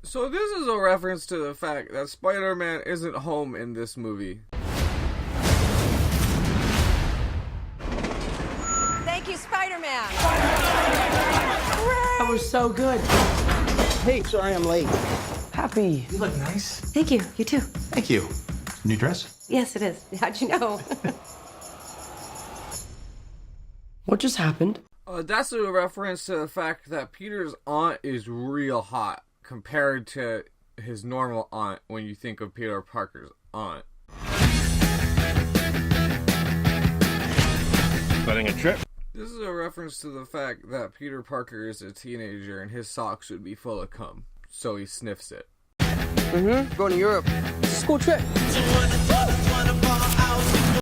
So this is a reference to the fact that Spider-Man isn't home in this movie. Thank you, Spider-Man! That was so good. Hey, sorry I'm late. Happy. You look nice. Thank you. You too. Thank you. New dress? Yes, it is. How'd you know? What just happened? That's a reference to the fact that Peter's aunt is real hot compared to his normal aunt when you think of Peter Parker's aunt. Planning a trip? This is a reference to the fact that Peter Parker is a teenager and his socks would be full of cum, so he sniffs it. Going to Europe. School trip.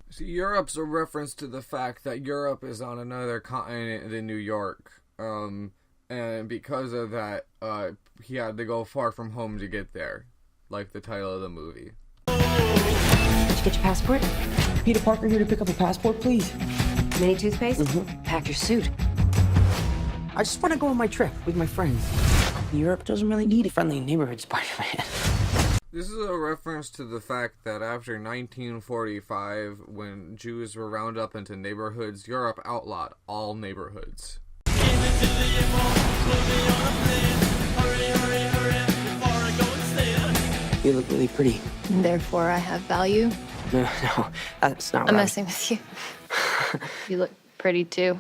See, Europe's a reference to the fact that Europe is on another continent than New York. And because of that, he had to go far from home to get there. Like the title of the movie. Did you get your passport? Peter Parker here to pick up a passport, please. Mini toothpaste? Pack your suit. I just want to go on my trip with my friends. Europe doesn't really need a friendly neighborhood Spider-Man. This is a reference to the fact that after 1945, when Jews were rounded up into neighborhoods, Europe outlawed all neighborhoods. You look really pretty. Therefore, I have value. No, that's not I'm right. messing with you. You look pretty too.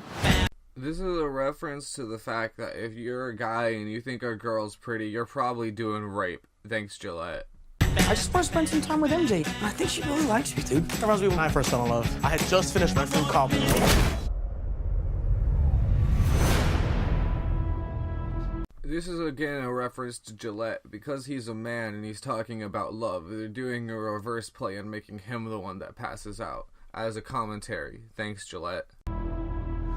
This is a reference to the fact that if you're a guy and you think a girl's pretty, you're probably doing rape. Thanks, Gillette. I just want to spend some time with MJ. I think she really likes me, dude. That reminds me when I first fell in love. I had just finished my fruit cobbler. This is again a reference to Gillette. Because he's a man and he's talking about love, they're doing a reverse play and making him the one that passes out. As a commentary. Thanks, Gillette.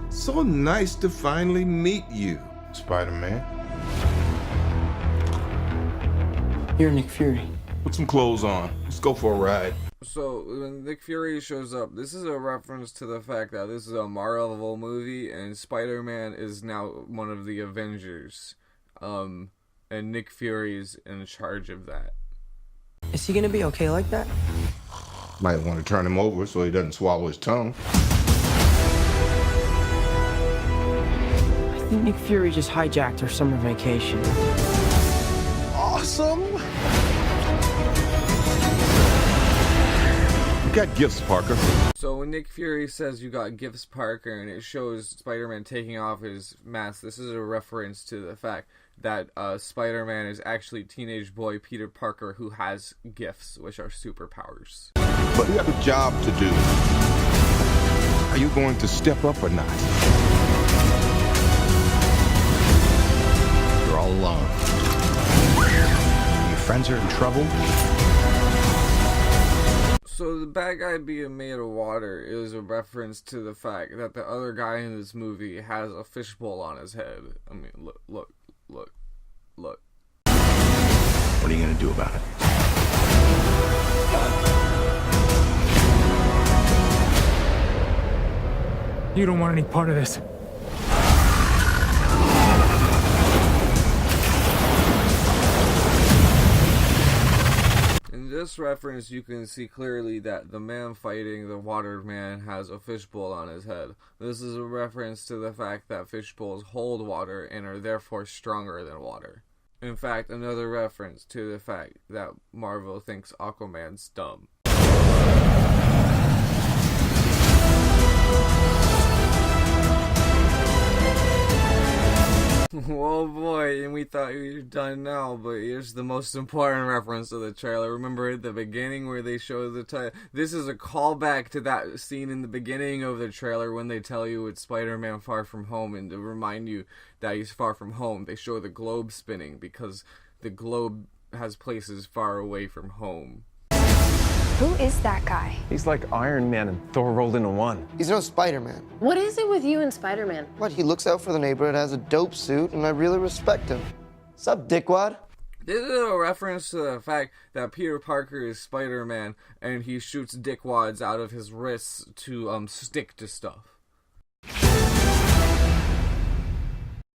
So nice to finally meet you, Spider-Man. You're Nick Fury. Put some clothes on. Let's go for a ride. So, when Nick Fury shows up, this is a reference to the fact that this is a Marvel movie and Spider-Man is now one of the Avengers. And Nick Fury's in charge of that. Is he gonna be okay like that? Might want to turn him over so he doesn't swallow his tongue. I think Nick Fury just hijacked our summer vacation. Awesome! You got gifts, Parker. So when Nick Fury says you got gifts, Parker, and it shows Spider-Man taking off his mask, this is a reference to the fact that Spider-Man is actually teenage boy Peter Parker who has gifts, which are superpowers. But you have a job to do. Are you going to step up or not? You're all alone. Your friends are in trouble. So the bad guy being made of water is a reference to the fact that the other guy in this movie has a fishbowl on his head. I mean, look. What are you gonna do about it? You don't want any part of this. In this reference, you can see clearly that the man fighting the water man has a fishbowl on his head. This is a reference to the fact that fishbowls hold water and are therefore stronger than water. In fact, another reference to the fact that Marvel thinks Aquaman's dumb. Oh boy, and we thought we were done now, but here's the most important reference to the trailer. Remember at the beginning where they show the title? This is a callback to that scene in the beginning of the trailer when they tell you it's Spider-Man Far From Home, and to remind you that he's far from home, they show the globe spinning because the globe has places far away from home. Who is that guy? He's like Iron Man and Thor rolled into one. He's no Spider-Man. What is it with you and Spider-Man? What? He looks out for the neighborhood, has a dope suit, and I really respect him. Sup, dickwad? This is a reference to the fact that Peter Parker is Spider-Man and he shoots dickwads out of his wrists to stick to stuff.